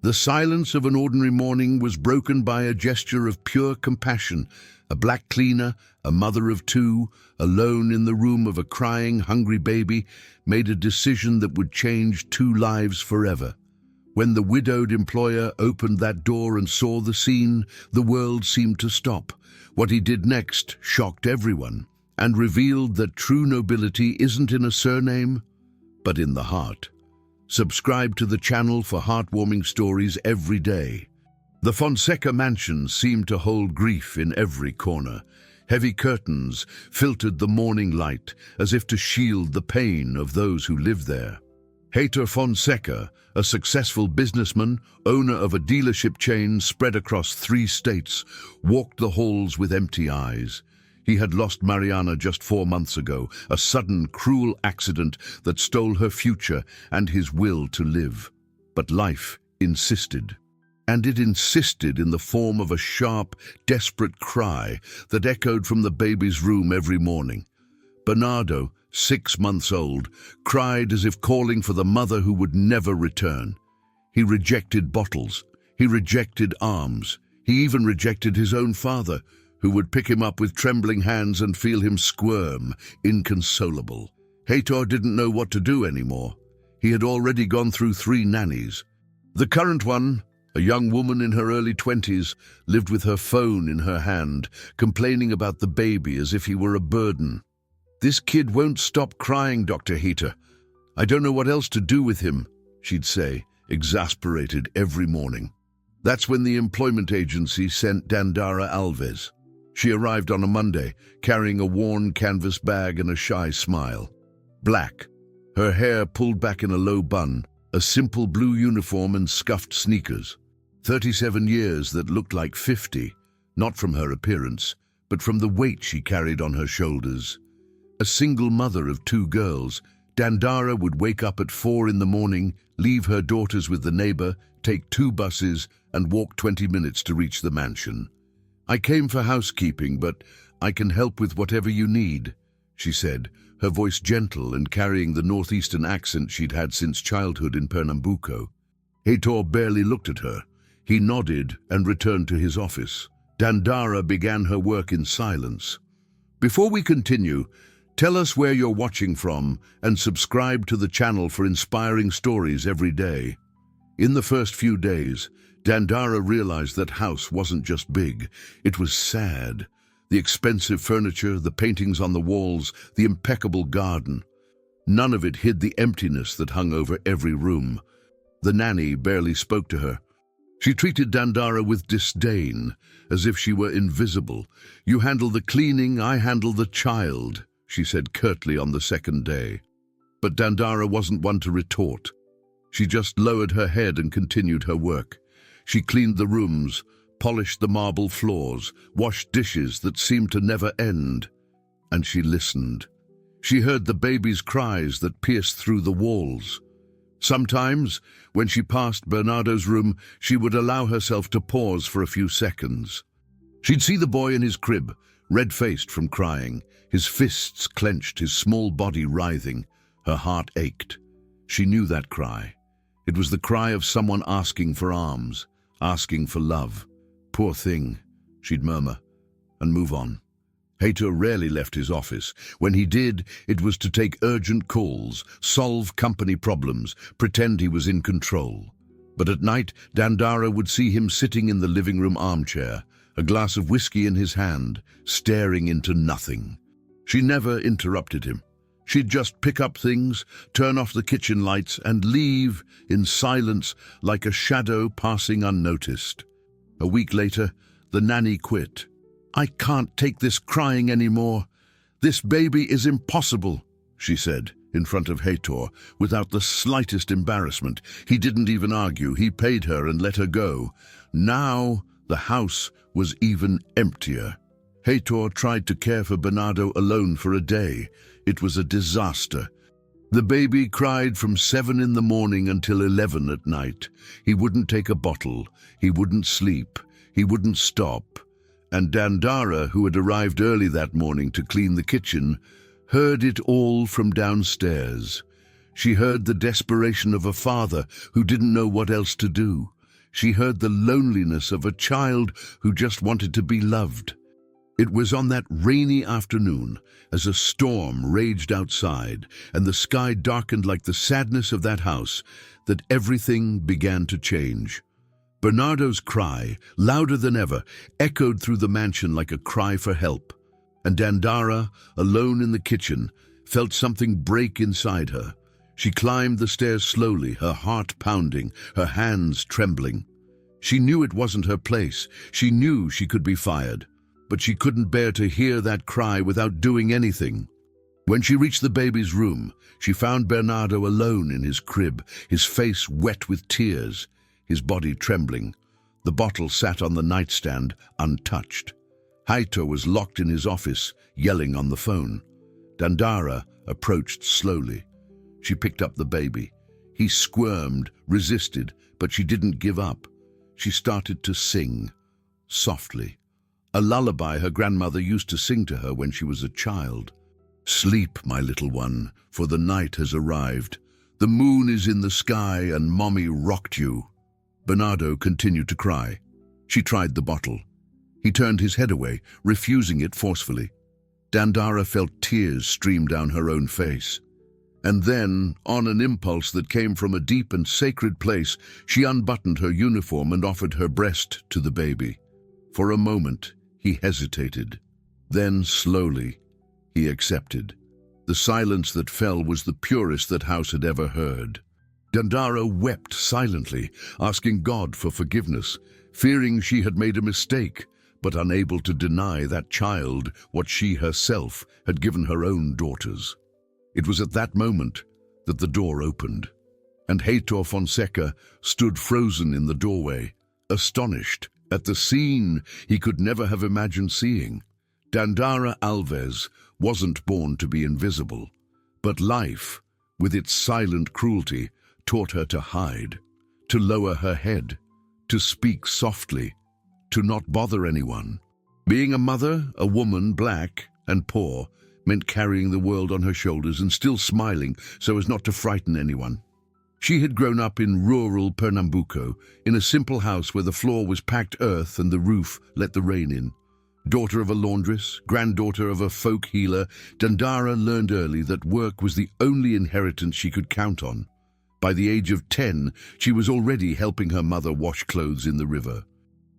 The silence of an ordinary morning was broken by a gesture of pure compassion. A black cleaner, a mother of two, alone in the room of a crying, hungry baby, made a decision that would change two lives forever. When the widowed employer opened that door and saw the scene, the world seemed to stop. What he did next shocked everyone and revealed that true nobility isn't in a surname, but in the heart. Subscribe to the channel for heartwarming stories every day. The Fonseca mansion seemed to hold grief in every corner. Heavy curtains filtered the morning light as if to shield the pain of those who lived there. Heitor Fonseca, a successful businessman, owner of a dealership chain spread across 3 states, walked the halls with empty eyes. He had lost Mariana just 4 months ago, a sudden, cruel accident that stole her future and his will to live. But life insisted. And it insisted in the form of a sharp, desperate cry that echoed from the baby's room every morning. Bernardo, 6 months old, cried as if calling for the mother who would never return. He rejected bottles. He rejected arms. He even rejected his own father, who would pick him up with trembling hands and feel him squirm, inconsolable. Heitor didn't know what to do anymore. He had already gone through 3 nannies. The current one, a young woman in her early 20s, lived with her phone in her hand, complaining about the baby as if he were a burden. "This kid won't stop crying, Dr. Heitor. I don't know what else to do with him," she'd say, exasperated every morning. That's when the employment agency sent Dandara Alves. She arrived on a Monday, carrying a worn canvas bag and a shy smile. Black, her hair pulled back in a low bun, a simple blue uniform and scuffed sneakers. 37 years that looked like 50, not from her appearance, but from the weight she carried on her shoulders. A single mother of 2 girls, Dandara would wake up at 4 in the morning, leave her daughters with the neighbor, take 2 buses, and walk 20 minutes to reach the mansion. "I came for housekeeping, but I can help with whatever you need," she said, her voice gentle and carrying the northeastern accent she'd had since childhood in Pernambuco. Heitor barely looked at her. He nodded and returned to his office. Dandara began her work in silence. "Before we continue, tell us where you're watching from and subscribe to the channel for inspiring stories every day." In the first few days, Dandara realized that house wasn't just big, it was sad. The expensive furniture, the paintings on the walls, the impeccable garden. None of it hid the emptiness that hung over every room. The nanny barely spoke to her. She treated Dandara with disdain, as if she were invisible. "You handle the cleaning, I handle the child," she said curtly on the second day. But Dandara wasn't one to retort. She just lowered her head and continued her work. She cleaned the rooms, polished the marble floors, washed dishes that seemed to never end. And she listened. She heard the baby's cries that pierced through the walls. Sometimes, when she passed Bernardo's room, she would allow herself to pause for a few seconds. She'd see the boy in his crib, red-faced from crying, his fists clenched, his small body writhing. Her heart ached. She knew that cry. It was the cry of someone asking for arms, asking for love. "Poor thing," she'd murmur, and move on. Heitor rarely left his office. When he did, it was to take urgent calls, solve company problems, pretend he was in control. But at night, Dandara would see him sitting in the living room armchair, a glass of whiskey in his hand, staring into nothing. She never interrupted him. She'd just pick up things, turn off the kitchen lights, and leave in silence like a shadow passing unnoticed. A week later, the nanny quit. "I can't take this crying anymore. This baby is impossible," she said, in front of Heitor, without the slightest embarrassment. He didn't even argue. He paid her and let her go. Now the house was even emptier. Heitor tried to care for Bernardo alone for a day. It was a disaster. The baby cried from 7 in the morning until 11 at night. He wouldn't take a bottle. He wouldn't sleep. He wouldn't stop. And Dandara, who had arrived early that morning to clean the kitchen, heard it all from downstairs. She heard the desperation of a father who didn't know what else to do. She heard the loneliness of a child who just wanted to be loved. It was on that rainy afternoon, as a storm raged outside and the sky darkened like the sadness of that house, that everything began to change. Bernardo's cry, louder than ever, echoed through the mansion like a cry for help. And Dandara, alone in the kitchen, felt something break inside her. She climbed the stairs slowly, her heart pounding, her hands trembling. She knew it wasn't her place. She knew she could be fired. But she couldn't bear to hear that cry without doing anything. When she reached the baby's room, she found Bernardo alone in his crib, his face wet with tears, his body trembling. The bottle sat on the nightstand, untouched. Heitor was locked in his office, yelling on the phone. Dandara approached slowly. She picked up the baby. He squirmed, resisted, but she didn't give up. She started to sing, softly. A lullaby her grandmother used to sing to her when she was a child. "Sleep, my little one, for the night has arrived. The moon is in the sky and Mommy rocked you." Bernardo continued to cry. She tried the bottle. He turned his head away, refusing it forcefully. Dandara felt tears stream down her own face. And then, on an impulse that came from a deep and sacred place, she unbuttoned her uniform and offered her breast to the baby. For a moment, he hesitated. Then, slowly, he accepted. The silence that fell was the purest that house had ever heard. Dandara wept silently, asking God for forgiveness, fearing she had made a mistake, but unable to deny that child what she herself had given her own daughters. It was at that moment that the door opened, and Heitor Fonseca stood frozen in the doorway, astonished at the scene he could never have imagined seeing. Dandara Alves wasn't born to be invisible, but life, with its silent cruelty, taught her to hide, to lower her head, to speak softly, to not bother anyone. Being a mother, a woman, black and poor, meant carrying the world on her shoulders and still smiling so as not to frighten anyone. She had grown up in rural Pernambuco, in a simple house where the floor was packed earth and the roof let the rain in. Daughter of a laundress, granddaughter of a folk healer, Dandara learned early that work was the only inheritance she could count on. By the age of 10, she was already helping her mother wash clothes in the river.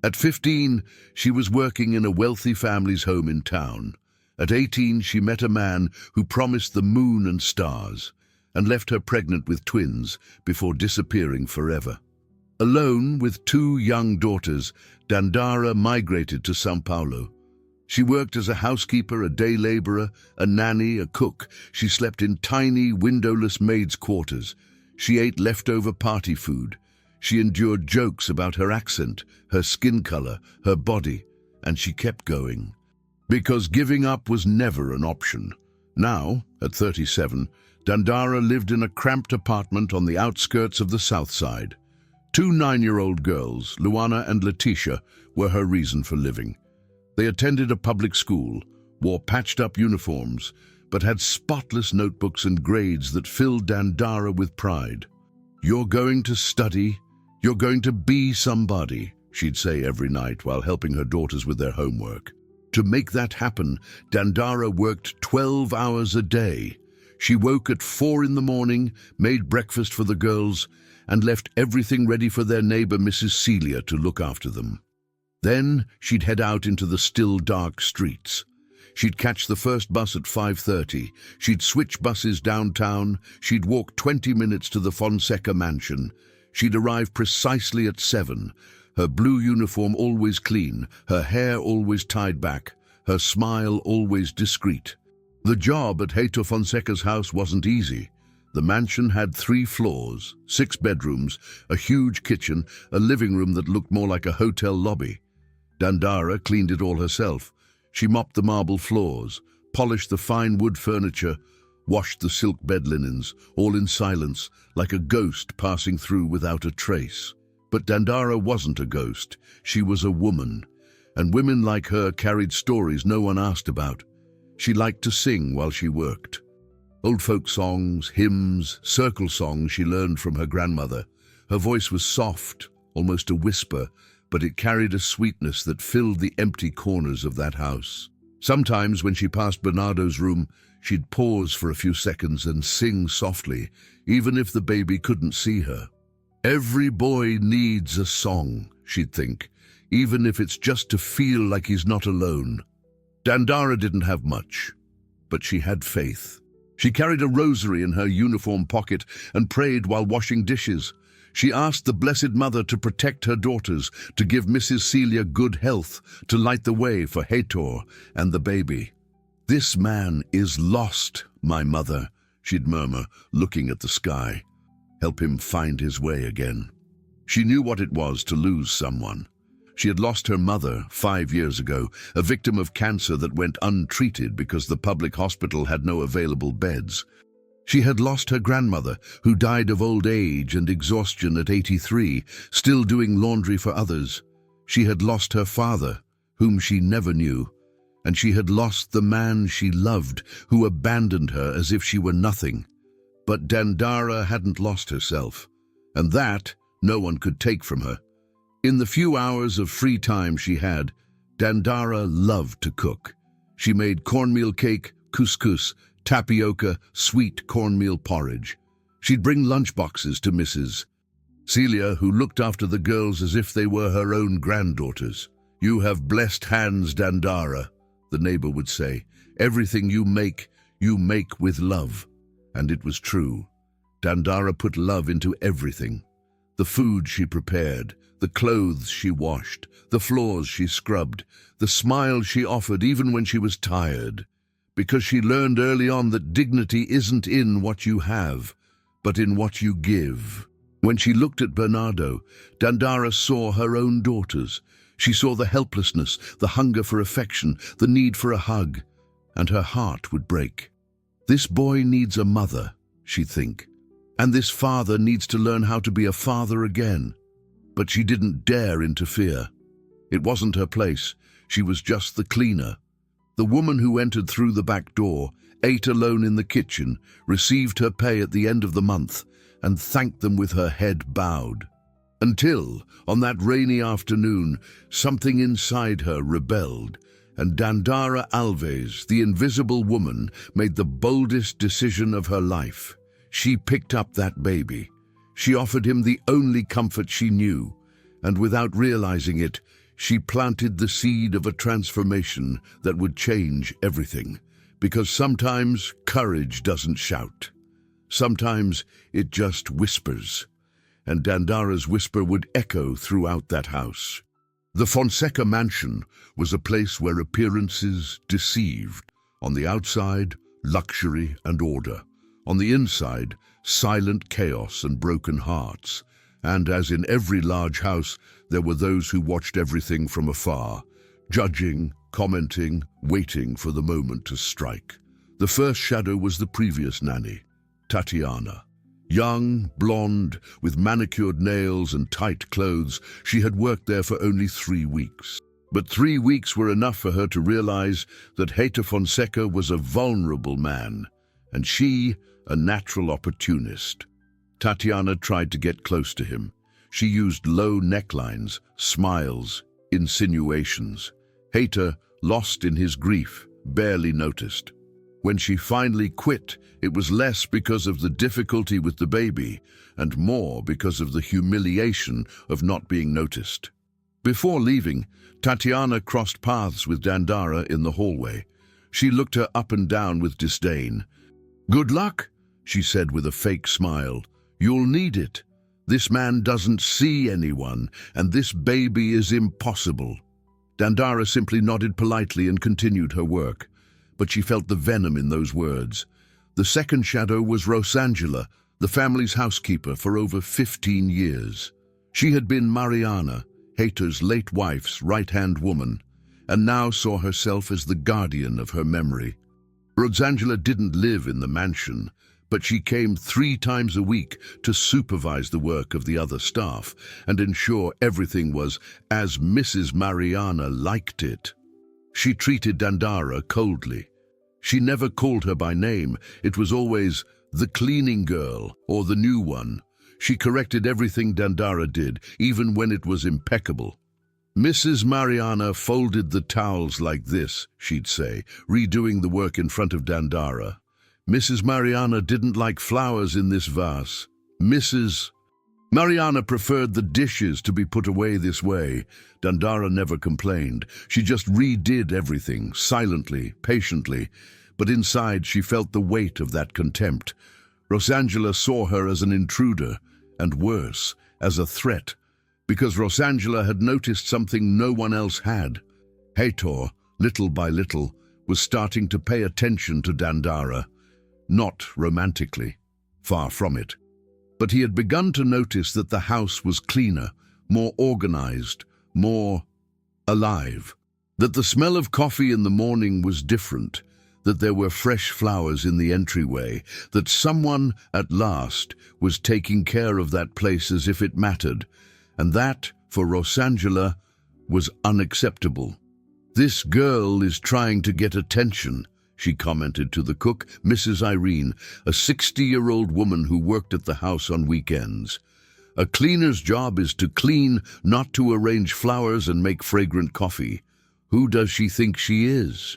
At 15, she was working in a wealthy family's home in town. At 18, she met a man who promised the moon and stars, and left her pregnant with twins before disappearing forever. Alone with 2 young daughters, Dandara migrated to São Paulo. She worked as a housekeeper, a day laborer, a nanny, a cook. She slept in tiny, windowless maids' quarters. She ate leftover party food. She endured jokes about her accent, her skin color, her body, and she kept going. Because giving up was never an option. Now, at 37, Dandara lived in a cramped apartment on the outskirts of the South Side. 2 9-year-old girls, Luana and Letitia, were her reason for living. They attended a public school, wore patched-up uniforms, but had spotless notebooks and grades that filled Dandara with pride. "You're going to study, you're going to be somebody," she'd say every night while helping her daughters with their homework. To make that happen, Dandara worked 12 hours a day. She woke at 4 in the morning, made breakfast for the girls, and left everything ready for their neighbor Mrs. Celia to look after them. Then she'd head out into the still dark streets. She'd catch the first bus at 5:30. She'd switch buses downtown. She'd walk 20 minutes to the Fonseca mansion. She'd arrive precisely at 7. Her blue uniform always clean, her hair always tied back, her smile always discreet. The job at Heitor Fonseca's house wasn't easy. The mansion had 3 floors, 6 bedrooms, a huge kitchen, a living room that looked more like a hotel lobby. Dandara cleaned it all herself. She mopped the marble floors, polished the fine wood furniture, washed the silk bed linens, all in silence, like a ghost passing through without a trace. But Dandara wasn't a ghost. She was a woman, and women like her carried stories no one asked about. She liked to sing while she worked. Old folk songs, hymns, circle songs she learned from her grandmother. Her voice was soft, almost a whisper, but it carried a sweetness that filled the empty corners of that house. Sometimes when she passed Bernardo's room, she'd pause for a few seconds and sing softly, even if the baby couldn't see her. Every boy needs a song, she'd think, even if it's just to feel like he's not alone. Dandara didn't have much, but she had faith. She carried a rosary in her uniform pocket and prayed while washing dishes. She asked the Blessed Mother to protect her daughters, to give Mrs. Celia good health, to light the way for Heitor and the baby. "This man is lost, my mother," she'd murmur, looking at the sky. "Help him find his way again." She knew what it was to lose someone. She had lost her mother 5 years ago, a victim of cancer that went untreated because the public hospital had no available beds. She had lost her grandmother, who died of old age and exhaustion at 83, still doing laundry for others. She had lost her father, whom she never knew. And she had lost the man she loved, who abandoned her as if she were nothing. But Dandara hadn't lost herself, and that no one could take from her. In the few hours of free time she had, Dandara loved to cook. She made cornmeal cake, couscous, tapioca, sweet cornmeal porridge. She'd bring lunchboxes to Mrs. Celia, who looked after the girls as if they were her own granddaughters. "You have blessed hands, Dandara," the neighbor would say. "Everything you make with love." And it was true. Dandara put love into everything. The food she prepared, the clothes she washed, the floors she scrubbed, the smile she offered even when she was tired. Because she learned early on that dignity isn't in what you have, but in what you give. When she looked at Bernardo, Dandara saw her own daughters. She saw the helplessness, the hunger for affection, the need for a hug, and her heart would break. "This boy needs a mother," she'd think, "and this father needs to learn how to be a father again." But she didn't dare interfere. It wasn't her place. She was just the cleaner. The woman who entered through the back door, ate alone in the kitchen, received her pay at the end of the month, and thanked them with her head bowed. Until, on that rainy afternoon, something inside her rebelled, and Dandara Alves, the invisible woman, made the boldest decision of her life. She picked up that baby. She offered him the only comfort she knew, and without realizing it, she planted the seed of a transformation that would change everything. Because sometimes courage doesn't shout. Sometimes it just whispers. And Dandara's whisper would echo throughout that house. The Fonseca mansion was a place where appearances deceived. On the outside, luxury and order. On the inside, silent chaos and broken hearts. And as in every large house, there were those who watched everything from afar, judging, commenting, waiting for the moment to strike. The first shadow was the previous nanny, Tatiana. Young, blonde, with manicured nails and tight clothes, she had worked there for only 3 weeks. But 3 weeks were enough for her to realize that Heitor Fonseca was a vulnerable man, and she, a natural opportunist. Tatiana tried to get close to him. She used low necklines, smiles, insinuations. Heitor, lost in his grief, barely noticed. When she finally quit, it was less because of the difficulty with the baby and more because of the humiliation of not being noticed. Before leaving, Tatiana crossed paths with Dandara in the hallway. She looked her up and down with disdain. "Good luck," she said with a fake smile. "You'll need it. This man doesn't see anyone, and this baby is impossible." Dandara simply nodded politely and continued her work, but she felt the venom in those words. The second shadow was Rosangela, the family's housekeeper for over 15 years. She had been Mariana, Heitor's late wife's right-hand woman, and now saw herself as the guardian of her memory. Rosangela didn't live in the mansion, but she came 3 times a week to supervise the work of the other staff and ensure everything was as Mrs. Mariana liked it. She treated Dandara coldly. She never called her by name. It was always the cleaning girl or the new one. She corrected everything Dandara did, even when it was impeccable. "Mrs. Mariana folded the towels like this," she'd say, redoing the work in front of Dandara. "Mrs. Mariana didn't like flowers in this vase. Mrs. Mariana preferred the dishes to be put away this way." Dandara never complained. She just redid everything, silently, patiently. But inside she felt the weight of that contempt. Rosangela saw her as an intruder, and worse, as a threat, because Rosangela had noticed something no one else had. Heitor, little by little, was starting to pay attention to Dandara. Not romantically, far from it. But he had begun to notice that the house was cleaner, more organized, more alive. That the smell of coffee in the morning was different, that there were fresh flowers in the entryway, that someone, at last, was taking care of that place as if it mattered, and that, for Rosangela, was unacceptable. "This girl is trying to get attention," she commented to the cook, Mrs. Irene, a 60-year-old woman who worked at the house on weekends. "A cleaner's job is to clean, not to arrange flowers and make fragrant coffee. Who does she think she is?"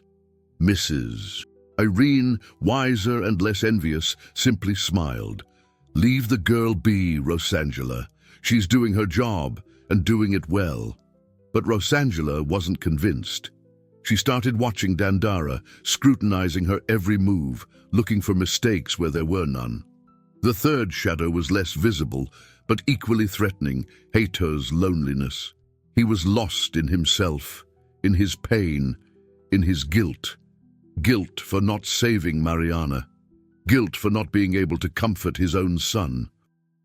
Mrs. Irene, wiser and less envious, simply smiled. "Leave the girl be, Rosangela. She's doing her job, and doing it well." But Rosangela wasn't convinced. She started watching Dandara, scrutinizing her every move, looking for mistakes where there were none. The third shadow was less visible, but equally threatening, Heitor's loneliness. He was lost in himself, in his pain, in his guilt. Guilt for not saving Mariana. Guilt for not being able to comfort his own son.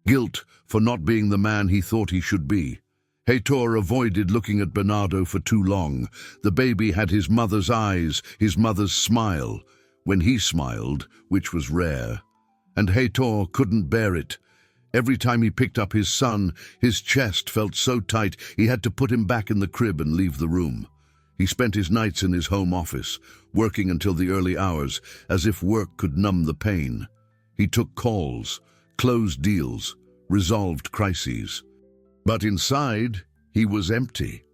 Guilt for not being the man he thought he should be. Heitor avoided looking at Bernardo for too long. The baby had his mother's eyes, his mother's smile, when he smiled, which was rare. And Heitor couldn't bear it. Every time he picked up his son, his chest felt so tight he had to put him back in the crib and leave the room. He spent his nights in his home office, working until the early hours, as if work could numb the pain. He took calls, closed deals, resolved crises. But inside, he was empty.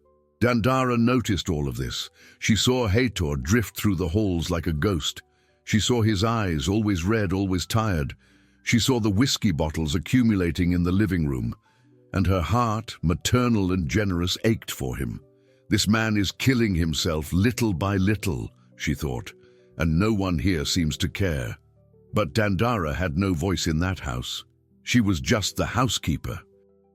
Dandara noticed all of this. She saw Heitor drift through the halls like a ghost. She saw his eyes, always red, always tired. She saw the whiskey bottles accumulating in the living room. And her heart, maternal and generous, ached for him. "This man is killing himself little by little," she thought, "and no one here seems to care." But Dandara had no voice in that house. She was just the housekeeper.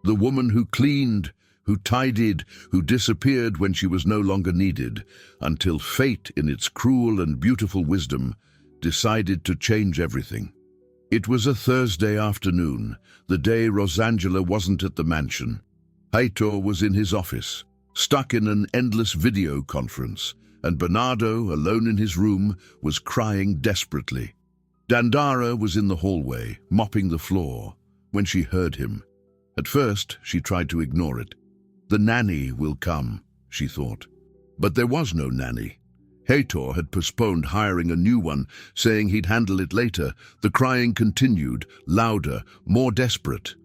The woman who cleaned, who tidied, who disappeared when she was no longer needed, until fate, in its cruel and beautiful wisdom, decided to change everything. It was a Thursday afternoon, the day Rosangela wasn't at the mansion. Heitor was in his office, stuck in an endless video conference, and Bernardo, alone in his room, was crying desperately. Dandara was in the hallway, mopping the floor, when she heard him. At first, she tried to ignore it. "The nanny will come," she thought. But there was no nanny. Heitor had postponed hiring a new one, saying he'd handle it later. The crying continued, louder, more desperate.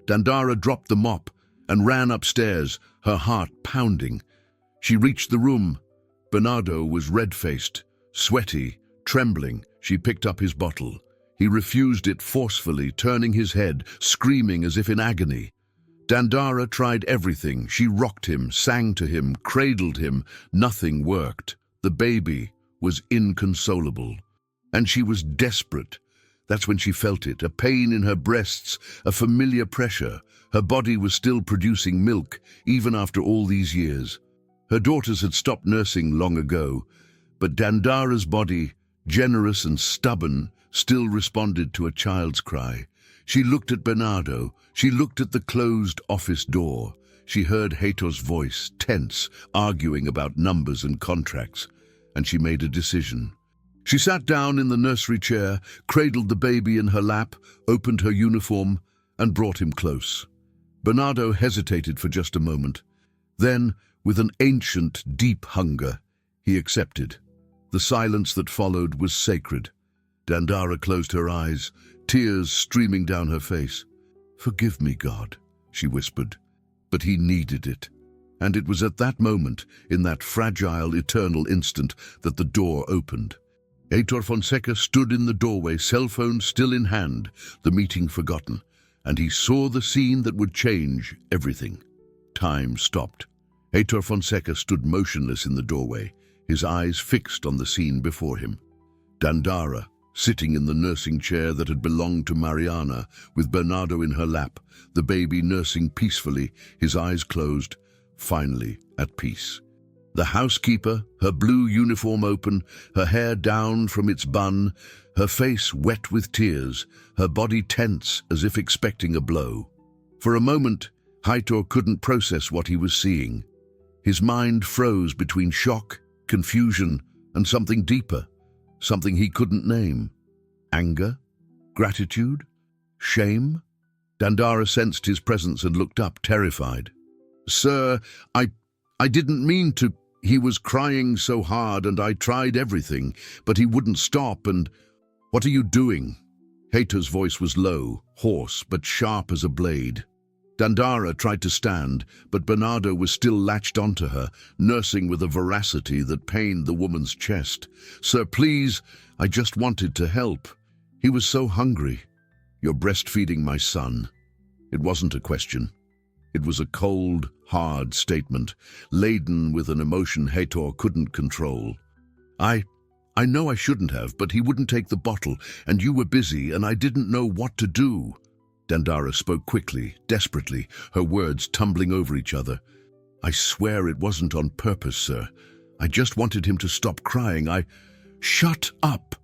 Dandara dropped the mop and ran upstairs, her heart pounding. She reached the room. Bernardo was red-faced, sweaty, trembling. She picked up his bottle. He refused it forcefully, turning his head, screaming as if in agony. Dandara tried everything. She rocked him, sang to him, cradled him. Nothing worked. The baby was inconsolable. And she was desperate. That's when she felt it, a pain in her breasts, a familiar pressure. Her body was still producing milk, even after all these years. Her daughters had stopped nursing long ago, but Dandara's body, generous and stubborn, still responded to a child's cry. She looked at Bernardo. She looked at the closed office door. She heard Heitor's voice, tense, arguing about numbers and contracts, and she made a decision. She sat down in the nursery chair, cradled the baby in her lap, opened her uniform, and brought him close. Bernardo hesitated for just a moment. Then, with an ancient, deep hunger, he accepted. The silence that followed was sacred. Dandara closed her eyes, tears streaming down her face. "Forgive me, God," she whispered. But he needed it. And it was at that moment, in that fragile, eternal instant, that the door opened. Heitor Fonseca stood in the doorway, cell phone still in hand, the meeting forgotten, and he saw the scene that would change everything. Time stopped. Heitor Fonseca stood motionless in the doorway, his eyes fixed on the scene before him. Dandara, sitting in the nursing chair that had belonged to Mariana, with Bernardo in her lap, the baby nursing peacefully, his eyes closed, finally at peace. The housekeeper, her blue uniform open, her hair down from its bun, her face wet with tears, her body tense as if expecting a blow. For a moment, Heitor couldn't process what he was seeing. His mind froze between shock, confusion, and something deeper, something he couldn't name. Anger? Gratitude? Shame? Dandara sensed his presence and looked up, terrified. "Sir, I didn't mean to. He was crying so hard and I tried everything, but he wouldn't stop and—" "What are you doing?" Heitor's voice was low, hoarse, but sharp as a blade. Dandara tried to stand, but Bernardo was still latched onto her, nursing with a voracity that pained the woman's chest. "Sir, please, I just wanted to help. He was so hungry. You're breastfeeding my son." It wasn't a question. It was a cold, hard statement, laden with an emotion Heitor couldn't control. I know I shouldn't have, but he wouldn't take the bottle, and you were busy, and I didn't know what to do." Dandara spoke quickly, desperately, her words tumbling over each other. "I swear it wasn't on purpose, sir. I just wanted him to stop crying. Shut up!"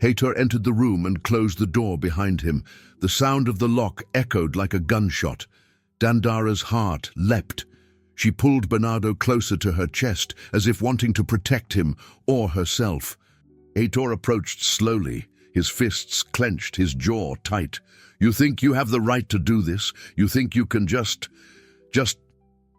Heitor entered the room and closed the door behind him. The sound of the lock echoed like a gunshot. Dandara's heart leapt. She pulled Bernardo closer to her chest, as if wanting to protect him or herself. Heitor approached slowly, his fists clenched, his jaw tight. "You think you have the right to do this? You think you can just...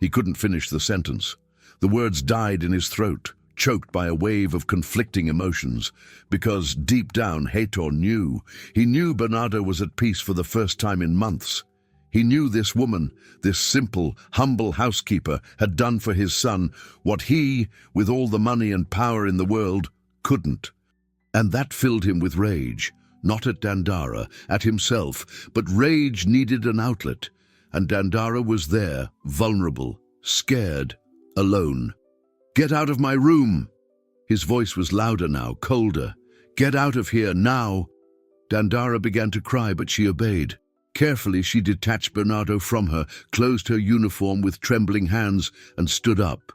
He couldn't finish the sentence. The words died in his throat, choked by a wave of conflicting emotions, because deep down Heitor knew. He knew Bernardo was at peace for the first time in months. He knew this woman, this simple, humble housekeeper, had done for his son what he, with all the money and power in the world, couldn't. And that filled him with rage, not at Dandara, at himself, but rage needed an outlet. And Dandara was there, vulnerable, scared, alone. "Get out of my room!" His voice was louder now, colder. "Get out of here, now!" Dandara began to cry, but she obeyed. Carefully, she detached Bernardo from her, closed her uniform with trembling hands, and stood up.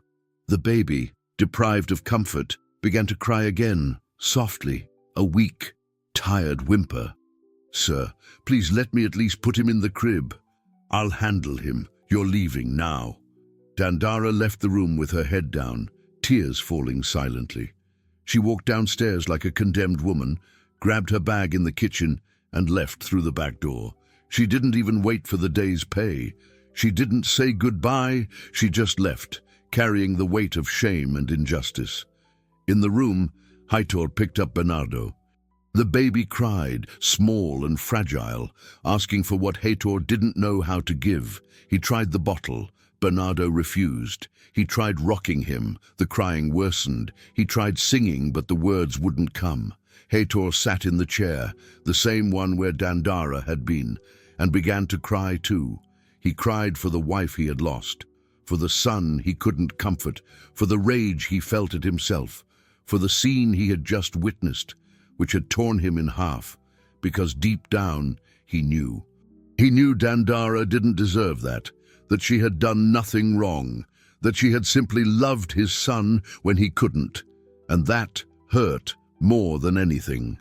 The baby, deprived of comfort, began to cry again, softly, a weak, tired whimper. "Sir, please let me at least put him in the crib. I'll handle him. You're leaving now." Dandara left the room with her head down, tears falling silently. She walked downstairs like a condemned woman, grabbed her bag in the kitchen, and left through the back door. She didn't even wait for the day's pay. She didn't say goodbye. She just left, carrying the weight of shame and injustice. In the room, Heitor picked up Bernardo. The baby cried, small and fragile, asking for what Heitor didn't know how to give. He tried the bottle. Bernardo refused. He tried rocking him. The crying worsened. He tried singing, but the words wouldn't come. Heitor sat in the chair, the same one where Dandara had been, and began to cry too. He cried for the wife he had lost, for the son he couldn't comfort, for the rage he felt at himself, for the scene he had just witnessed, which had torn him in half, because deep down he knew. He knew Dandara didn't deserve that she had done nothing wrong, that she had simply loved his son when he couldn't, and that hurt more than anything.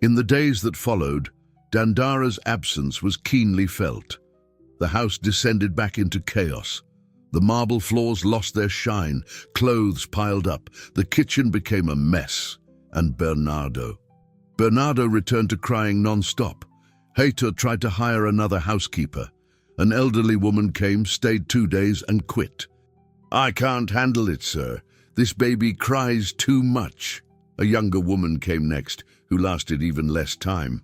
In the days that followed, Dandara's absence was keenly felt. The house descended back into chaos. The marble floors lost their shine, clothes piled up, the kitchen became a mess, and Bernardo returned to crying non-stop. Heitor tried to hire another housekeeper. An elderly woman came, stayed 2 days, and quit. "I can't handle it, sir. This baby cries too much." A younger woman came next, who lasted even less time.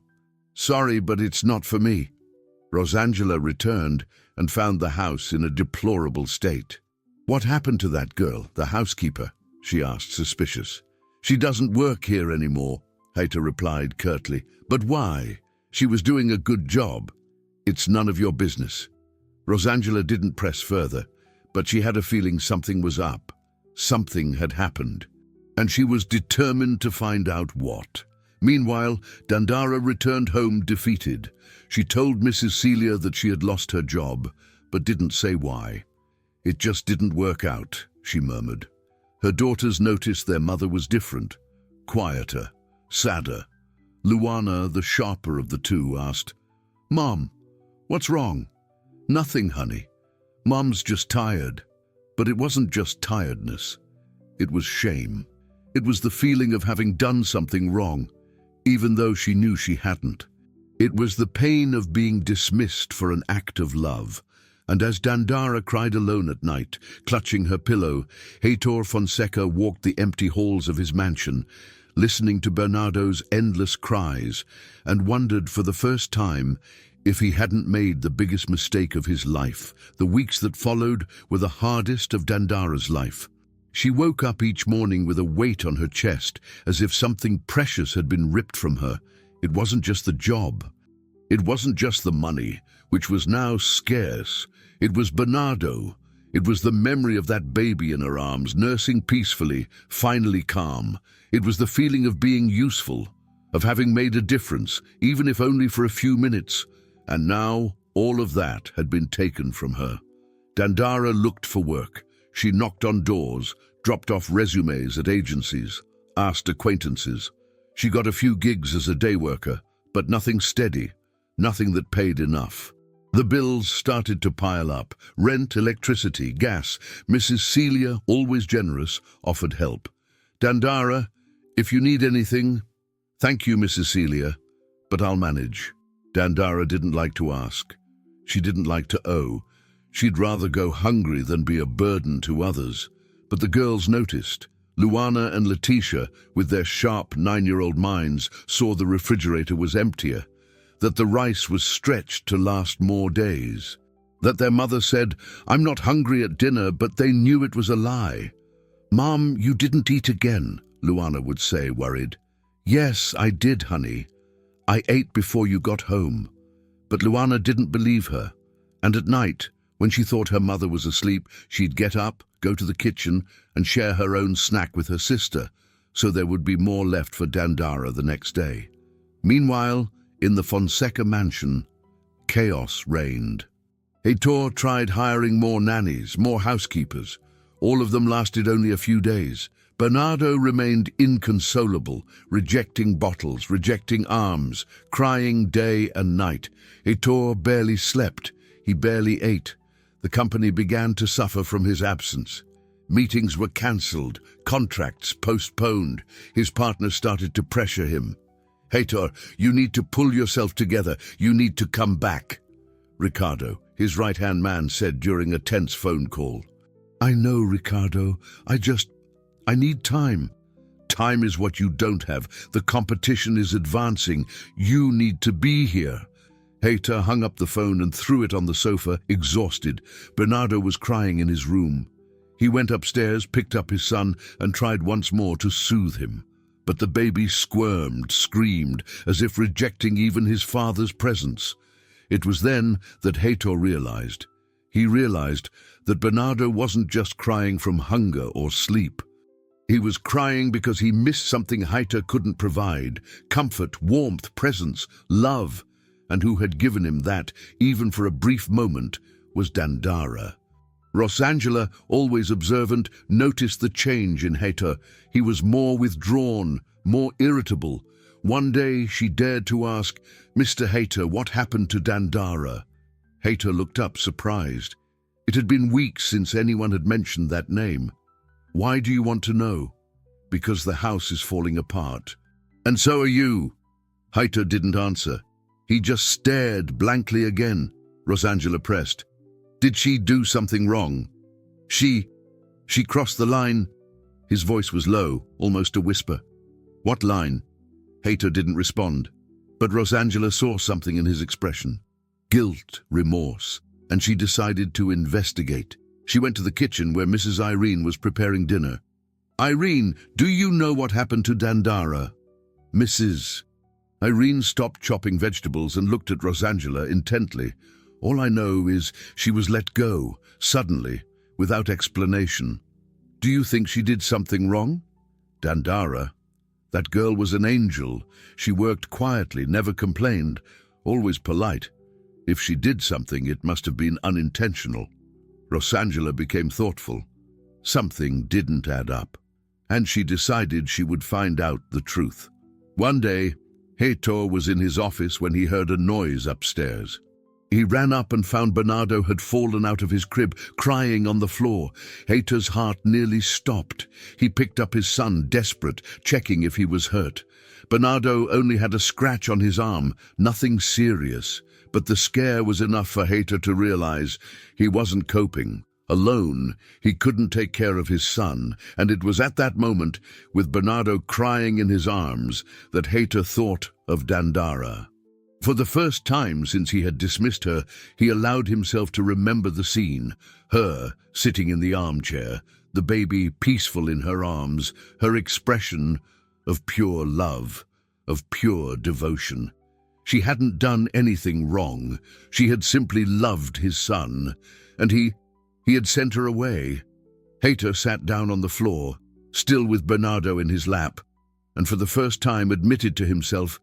"Sorry, but it's not for me." Rosangela returned and found the house in a deplorable state. "What happened to that girl, the housekeeper?" she asked, suspicious. "She doesn't work here anymore," Hayter replied curtly. "But why? She was doing a good job." "It's none of your business." Rosangela didn't press further, but she had a feeling something was up. Something had happened, and she was determined to find out what. Meanwhile, Dandara returned home defeated. She told Mrs. Celia that she had lost her job, but didn't say why. "It just didn't work out," she murmured. Her daughters noticed their mother was different, quieter, sadder. Luana, the sharper of the two, asked, "Mom, what's wrong?" "Nothing, honey. Mom's just tired." But it wasn't just tiredness. It was shame. It was the feeling of having done something wrong, even though she knew she hadn't. It was the pain of being dismissed for an act of love. And as Dandara cried alone at night, clutching her pillow, Heitor Fonseca walked the empty halls of his mansion, listening to Bernardo's endless cries, and wondered for the first time if he hadn't made the biggest mistake of his life. The weeks that followed were the hardest of Dandara's life. She woke up each morning with a weight on her chest, as if something precious had been ripped from her. It wasn't just the job. It wasn't just the money, which was now scarce. It was Bernardo. It was the memory of that baby in her arms, nursing peacefully, finally calm. It was the feeling of being useful, of having made a difference, even if only for a few minutes. And now all of that had been taken from her. Dandara looked for work. She knocked on doors, dropped off resumes at agencies, asked acquaintances. She got a few gigs as a day worker, but nothing steady, nothing that paid enough. The bills started to pile up. Rent, electricity, gas. Mrs. Celia, always generous, offered help. "Dandara, if you need anything..." "Thank you, Mrs. Celia, but I'll manage." Dandara didn't like to ask. She didn't like to owe. She'd rather go hungry than be a burden to others. But the girls noticed. Luana and Letitia, with their sharp 9-year-old minds, saw the refrigerator was emptier, that the rice was stretched to last more days, that their mother said, "I'm not hungry at dinner," but they knew it was a lie. "Mom, you didn't eat again," Luana would say, worried. "Yes, I did, honey. I ate before you got home." But Luana didn't believe her, and at night, when she thought her mother was asleep, she'd get up, go to the kitchen, and share her own snack with her sister, so there would be more left for Dandara the next day. Meanwhile, in the Fonseca mansion, chaos reigned. Heitor tried hiring more nannies, more housekeepers. All of them lasted only a few days. Bernardo remained inconsolable, rejecting bottles, rejecting arms, crying day and night. Heitor barely slept. He barely ate. The company began to suffer from his absence. Meetings were cancelled, contracts postponed. His partner started to pressure him. "Heitor, you need to pull yourself together. You need to come back," Ricardo, his right-hand man, said during a tense phone call. "I know, Ricardo. I need time." "Time is what you don't have. The competition is advancing. You need to be here." Heitor hung up the phone and threw it on the sofa, exhausted. Bernardo was crying in his room. He went upstairs, picked up his son, and tried once more to soothe him. But the baby squirmed, screamed, as if rejecting even his father's presence. It was then that Heitor realized. He realized that Bernardo wasn't just crying from hunger or sleep. He was crying because he missed something Heitor couldn't provide: comfort, warmth, presence, love. And who had given him that, even for a brief moment, was Dandara. Rosangela, always observant, noticed the change in Heitor. He was more withdrawn, more irritable. One day she dared to ask, "Mr. Heitor, what happened to Dandara?" Heitor looked up, surprised. It had been weeks since anyone had mentioned that name. "Why do you want to know?" "Because the house is falling apart." "And so are you." Heitor didn't answer. He just stared blankly again. Rosangela pressed. "Did she do something wrong?" She crossed the line." His voice was low, almost a whisper. "What line?" Heitor didn't respond, but Rosangela saw something in his expression. guilt, remorse, and she decided to investigate. She went to the kitchen where Mrs. Irene was preparing dinner. "Irene, do you know what happened to Dandara?" Mrs. Irene stopped chopping vegetables and looked at Rosangela intently. "All I know is she was let go, suddenly, without explanation." "Do you think she did something wrong?" "Dandara? That girl was an angel. She worked quietly, never complained, always polite. If she did something, it must have been unintentional." Rosangela became thoughtful. Something didn't add up, and she decided she would find out the truth. One day, Heitor was in his office when he heard a noise upstairs. He ran up and found Bernardo had fallen out of his crib, crying on the floor. Heitor's heart nearly stopped. He picked up his son, desperate, checking if he was hurt. Bernardo only had a scratch on his arm, nothing serious. But the scare was enough for Heitor to realize he wasn't coping. Alone, he couldn't take care of his son, and it was at that moment, with Bernardo crying in his arms, that Heitor thought of Dandara. For the first time since he had dismissed her, he allowed himself to remember the scene, her sitting in the armchair, the baby peaceful in her arms, her expression of pure love, of pure devotion. She hadn't done anything wrong. She had simply loved his son, and he had sent her away. Heitor sat down on the floor, still with Bernardo in his lap, and for the first time admitted to himself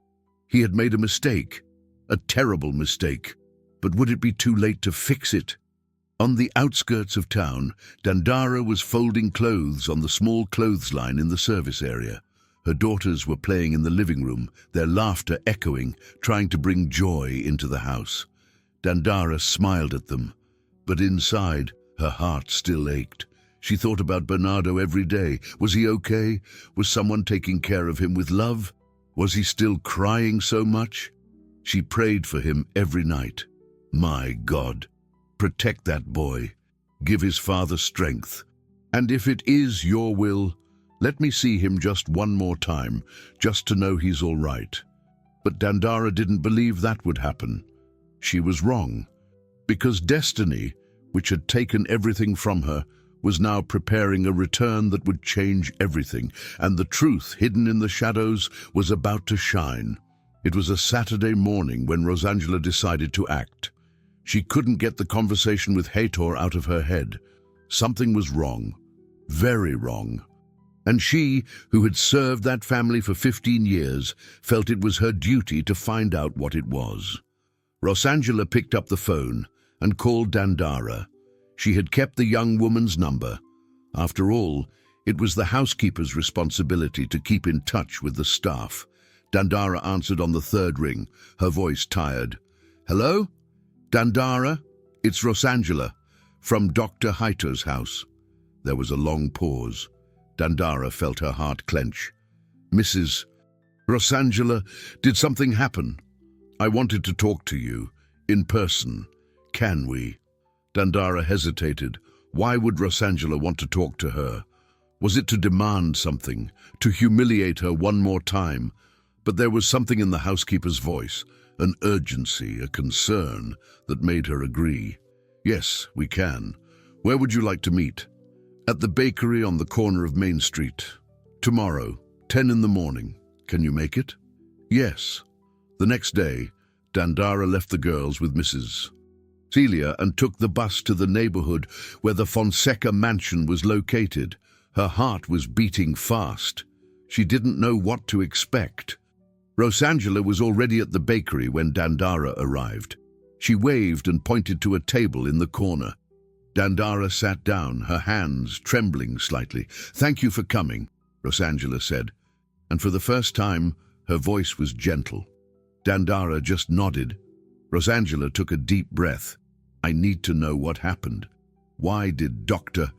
he had made a mistake, a terrible mistake. But would it be too late to fix it? On the outskirts of town, Dandara was folding clothes on the small clothesline in the service area. Her daughters were playing in the living room, their laughter echoing, trying to bring joy into the house. Dandara smiled at them, but inside, her heart still ached. She thought about Bernardo every day. Was he okay? Was someone taking care of him with love? Was he still crying so much? She prayed for him every night. My God, protect that boy. Give his father strength. And if it is your will, let me see him just one more time, just to know he's all right. But Dandara didn't believe that would happen. She was wrong, because destiny, which had taken everything from her, was now preparing a return that would change everything, and the truth hidden in the shadows was about to shine. It was a Saturday morning when Rosangela decided to act. She couldn't get the conversation with Heitor out of her head. Something was wrong, very wrong. And she, who had served that family for 15 years, felt it was her duty to find out what it was. Rosangela picked up the phone and called Dandara. She had kept the young woman's number. After all, it was the housekeeper's responsibility to keep in touch with the staff. Dandara answered on the third ring, her voice tired. "Hello? Dandara? It's Rosangela, from Dr. Heitor's house." There was a long pause. Dandara felt her heart clench. "Mrs. Rosangela, did something happen? I wanted to talk to you, in person. Can we?" Dandara hesitated. Why would Rosangela want to talk to her? Was it to demand something, to humiliate her one more time? But there was something in the housekeeper's voice, an urgency, a concern, that made her agree. "Yes, we can. Where would you like to meet?" "At the bakery on the corner of Main Street. Tomorrow, 10 in the morning. Can you make it?" "Yes." The next day, Dandara left the girls with Mrs. Celia and took the bus to the neighborhood where the Fonseca mansion was located. Her heart was beating fast. She didn't know what to expect. Rosangela was already at the bakery when Dandara arrived. She waved and pointed to a table in the corner. Dandara sat down, her hands trembling slightly. "Thank you for coming," Rosangela said, and for the first time, her voice was gentle. Dandara just nodded. Rosangela took a deep breath. "I need to know what happened. Why did Dr.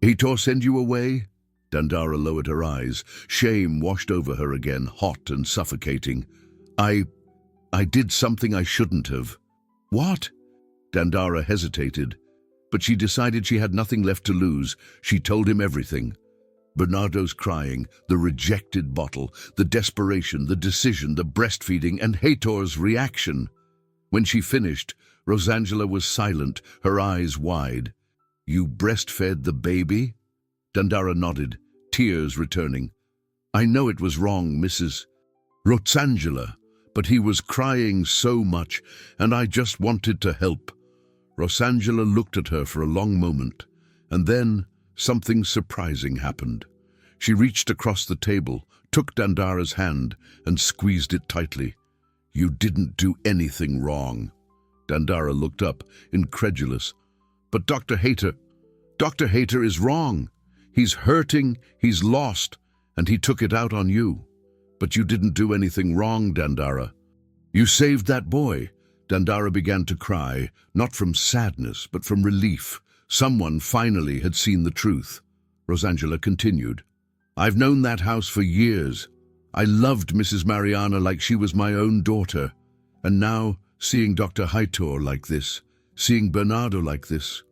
Heitor send you away?" Dandara lowered her eyes. Shame washed over her again, hot and suffocating. I did something I shouldn't have." "What?" Dandara hesitated, but she decided she had nothing left to lose. She told him everything. Bernardo's crying, the rejected bottle, the desperation, the decision, the breastfeeding, and Heitor's reaction. When she finished, Rosangela was silent, her eyes wide. "You breastfed the baby?" Dandara nodded, tears returning. "I know it was wrong, Mrs. Rosangela, but he was crying so much, and I just wanted to help." Rosangela looked at her for a long moment, and then something surprising happened. She reached across the table, took Dandara's hand, and squeezed it tightly. "You didn't do anything wrong." Dandara looked up, incredulous. "But Dr. Hayter is wrong. He's hurting, he's lost, and he took it out on you. But you didn't do anything wrong, Dandara. You saved that boy." Dandara began to cry, not from sadness, but from relief. Someone finally had seen the truth. Rosangela continued, "I've known that house for years. I loved Mrs. Mariana like she was my own daughter. And now, seeing Dr. Hightor like this, seeing Bernardo like this,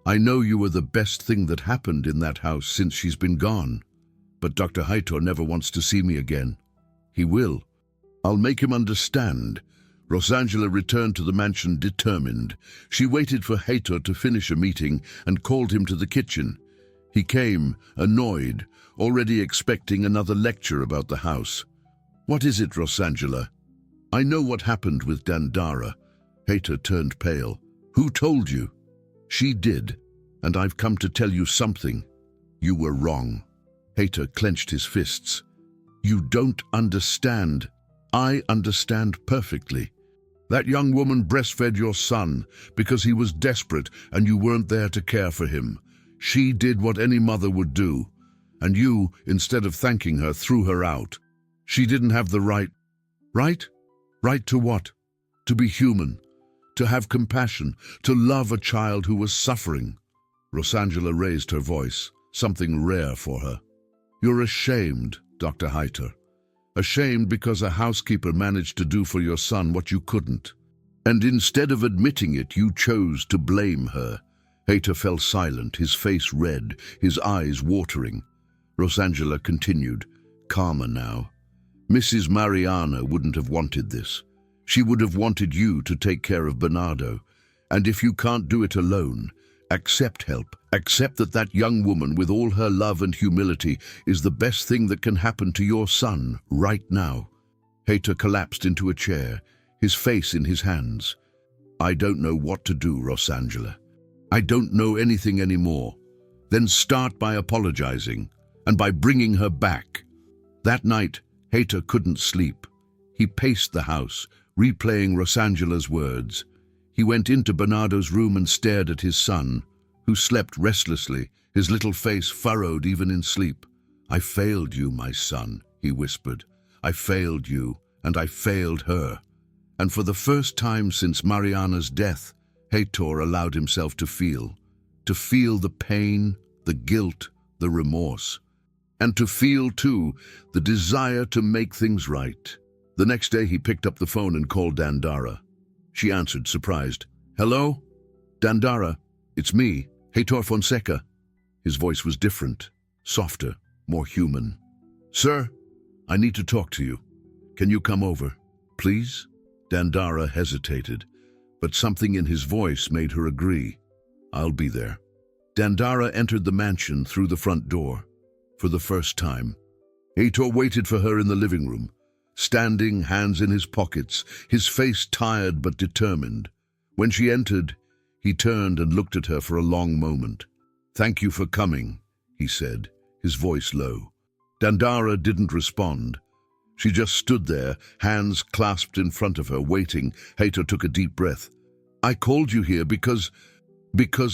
I know you were the best thing that happened in that house since she's been gone. But Dr. Hightor never wants to see me again. He will. I'll make him understand." Rosangela returned to the mansion determined. She waited for Haytor to finish a meeting and called him to the kitchen. He came, annoyed, already expecting another lecture about the house. "What is it, Rosangela?" "I know what happened with Dandara." Haytor turned pale. "Who told you?" "She did, and I've come to tell you something. You were wrong." Haytor clenched his fists. "You don't understand." "I understand perfectly. That young woman breastfed your son because he was desperate and you weren't there to care for him. She did what any mother would do, and you, instead of thanking her, threw her out. She didn't have the right. Right? Right to what? To be human, to have compassion, to love a child who was suffering." Rosangela raised her voice, something rare for her. "You're ashamed, Dr. Haytor. Ashamed because a housekeeper managed to do for your son what you couldn't. And instead of admitting it, you chose to blame her." Haytor fell silent, his face red, his eyes watering. Rosangela continued, calmer now. "Mrs. Mariana wouldn't have wanted this. She would have wanted you to take care of Bernardo. And if you can't do it alone, accept help. Accept that that young woman, with all her love and humility, is the best thing that can happen to your son right now." Haytor collapsed into a chair, his face in his hands. "I don't know what to do, Rosangela. I don't know anything anymore." "Then start by apologizing, and by bringing her back." That night, Haytor couldn't sleep. He paced the house, replaying Rosangela's words. He went into Bernardo's room and stared at his son, who slept restlessly, his little face furrowed even in sleep. "I failed you, my son," he whispered. "I failed you, and I failed her." And for the first time since Mariana's death, Haytor allowed himself to feel the pain, the guilt, the remorse. And to feel, too, the desire to make things right. The next day he picked up the phone and called Dandara. She answered, surprised. "Hello? Dandara, it's me, Haytor Fonseca." His voice was different, softer, more human. "Sir, I need to talk to you. Can you come over, please?" Dandara hesitated, but something in his voice made her agree. "I'll be there." Dandara entered the mansion through the front door. For the first time, Haytor waited for her in the living room, standing, hands in his pockets, his face tired but determined. When she entered, he turned and looked at her for a long moment. "Thank you for coming," he said, his voice low. Dandara didn't respond. She just stood there, hands clasped in front of her, waiting. Haytor took a deep breath. "I called you here because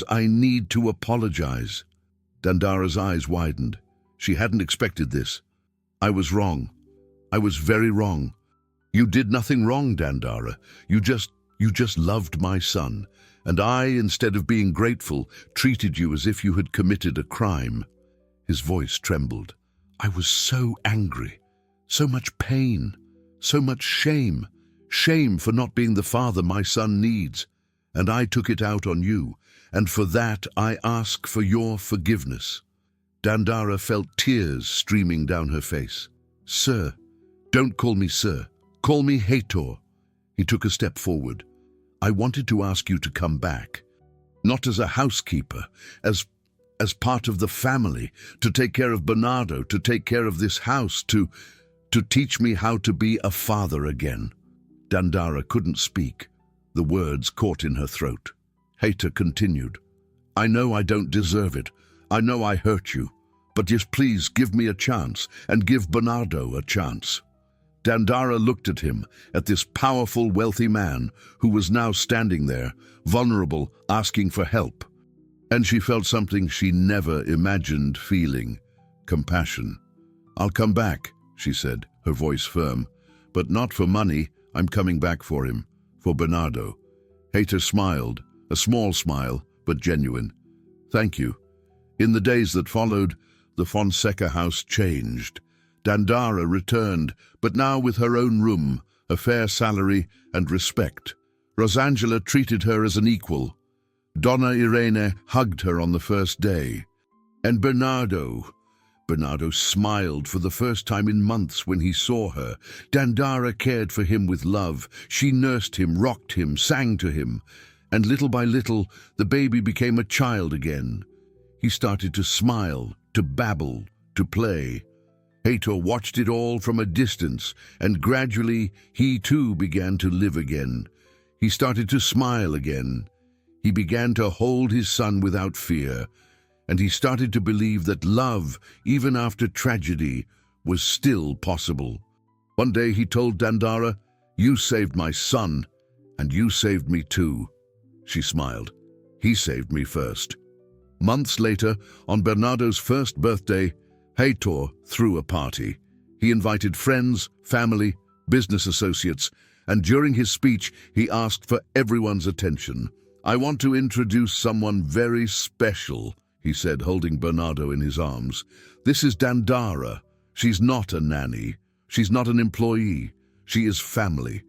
I need to apologize." Dandara's eyes widened. She hadn't expected this. "I was wrong. I was very wrong." "You did nothing wrong, Dandara. You just loved my son. And I, instead of being grateful, treated you as if you had committed a crime." His voice trembled. "I was so angry. So much pain. So much shame. Shame for not being the father my son needs. And I took it out on you. And for that I ask for your forgiveness." Dandara felt tears streaming down her face. "Sir, don't call me sir. Call me Haytor." He took a step forward. I wanted to ask you to come back. Not as a housekeeper, as part of the family, to take care of Bernardo, to take care of this house, to teach me how to be a father again." Dandara couldn't speak. The words caught in her throat. Hater continued, "I know I don't deserve it. I know I hurt you. But just please give me a chance, and give Bernardo a chance." Dandara looked at him, at this powerful, wealthy man who was now standing there, vulnerable, asking for help. And she felt something she never imagined feeling: compassion. "I'll come back," she said, her voice firm. "But not for money. I'm coming back for him, for Bernardo." Hater smiled, a small smile, but genuine. "Thank you." In the days that followed, the Fonseca house changed. Dandara returned, but now with her own room, a fair salary and respect. Rosangela treated her as an equal. Donna Irene hugged her on the first day. And Bernardo smiled for the first time in months when he saw her. Dandara cared for him with love. She nursed him, rocked him, sang to him. And little by little, the baby became a child again. He started to smile, to babble, to play. Hator watched it all from a distance, and gradually he too began to live again. He started to smile again. He began to hold his son without fear, and he started to believe that love, even after tragedy, was still possible. One day he told Dandara, "You saved my son, and you saved me too." She smiled. "He saved me first." Months later, on Bernardo's first birthday, Hator threw a party. He invited friends, family, business associates, and during his speech, he asked for everyone's attention. "I want to introduce someone very special," he said, holding Bernardo in his arms. "This is Dandara. She's not a nanny. She's not an employee. She is family.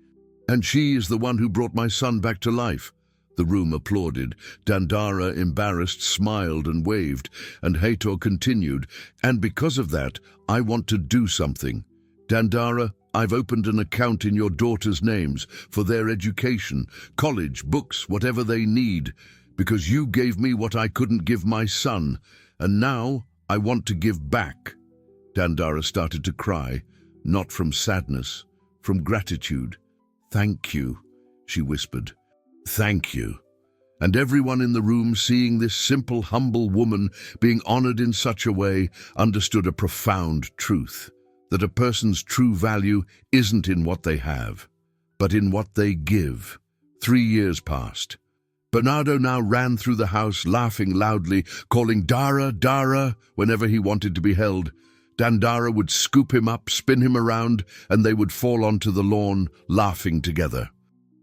And she is the one who brought my son back to life." The room applauded. Dandara, embarrassed, smiled and waved, and Hator continued, "And because of that, I want to do something. Dandara, I've opened an account in your daughters' names for their education, college, books, whatever they need, because you gave me what I couldn't give my son, and now I want to give back." Dandara started to cry, not from sadness, from gratitude. "Thank you," she whispered. "Thank you." And everyone in the room, seeing this simple, humble woman being honored in such a way, understood a profound truth, that a person's true value isn't in what they have, but in what they give. 3 years passed. Bernardo now ran through the house, laughing loudly, calling Dara, Dara, whenever he wanted to be held. Dandara would scoop him up, spin him around, and they would fall onto the lawn, laughing together.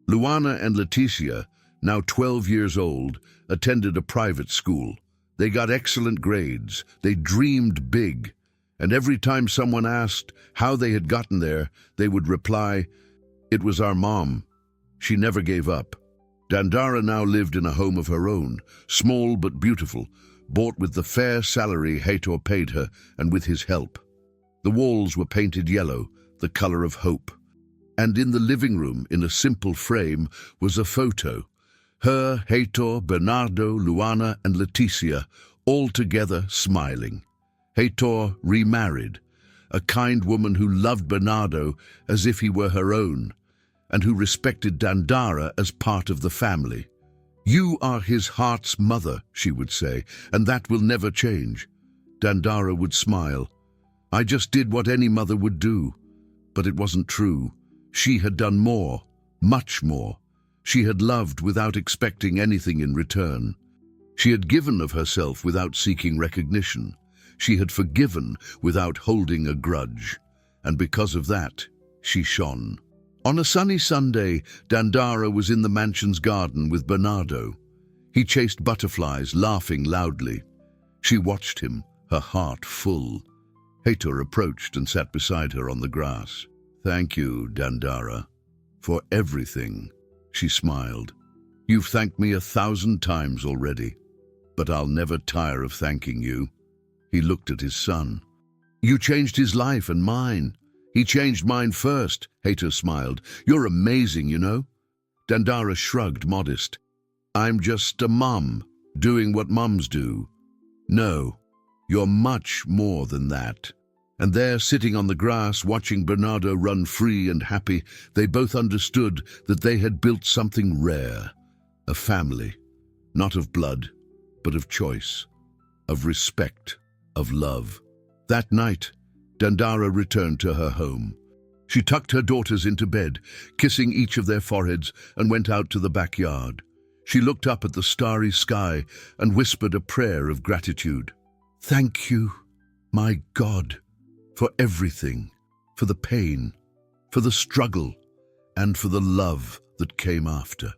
Luana and Leticia, now 12 years old, attended a private school. They got excellent grades. They dreamed big. And every time someone asked how they had gotten there, they would reply, "It was our mom. She never gave up." Dandara now lived in a home of her own, small but beautiful, bought with the fair salary Hator paid her and with his help. The walls were painted yellow, the color of hope. And in the living room, in a simple frame, was a photo. Her, Hator, Bernardo, Luana, and Leticia, all together smiling. Hator remarried, a kind woman who loved Bernardo as if he were her own, and who respected Dandara as part of the family. "You are his heart's mother," she would say, "and that will never change." Dandara would smile. "I just did what any mother would do." But it wasn't true. She had done more, much more. She had loved without expecting anything in return. She had given of herself without seeking recognition. She had forgiven without holding a grudge. And because of that, she shone. On a sunny Sunday, Dandara was in the mansion's garden with Bernardo. He chased butterflies, laughing loudly. She watched him, her heart full. Hator approached and sat beside her on the grass. "Thank you, Dandara, for everything," she smiled. "You've thanked me 1,000 times already, but I'll never tire of thanking you." He looked at his son. "You changed his life and mine." "He changed mine first," Hator smiled. "You're amazing, you know." Dandara shrugged, modest. I'm just a mum, doing what mums do. No, you're much more than that. And there, sitting on the grass, watching Bernardo run free and happy, they both understood that they had built something rare. A family, not of blood, but of choice, of respect, of love. That night, Dandara returned to her home. She tucked her daughters into bed, kissing each of their foreheads, and went out to the backyard. She looked up at the starry sky and whispered a prayer of gratitude. Thank you, my God, for everything, for the pain, for the struggle, and for the love that came after.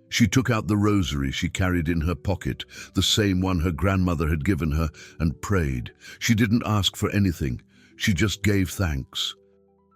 She took out the rosary she carried in her pocket, the same one her grandmother had given her, and prayed. She didn't ask for anything. She just gave thanks.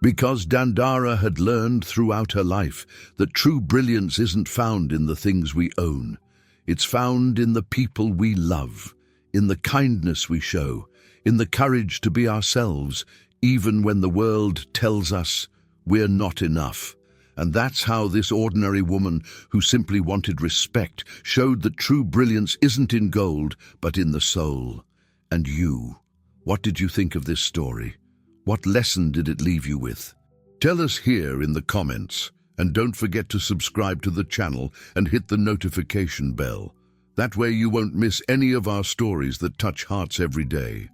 Because Dandara had learned throughout her life that true brilliance isn't found in the things we own. It's found in the people we love, in the kindness we show, in the courage to be ourselves, even when the world tells us we're not enough. And that's how this ordinary woman, who simply wanted respect, showed that true brilliance isn't in gold, but in the soul. And you, what did you think of this story? What lesson did it leave you with? Tell us here in the comments, and don't forget to subscribe to the channel and hit the notification bell. That way you won't miss any of our stories that touch hearts every day.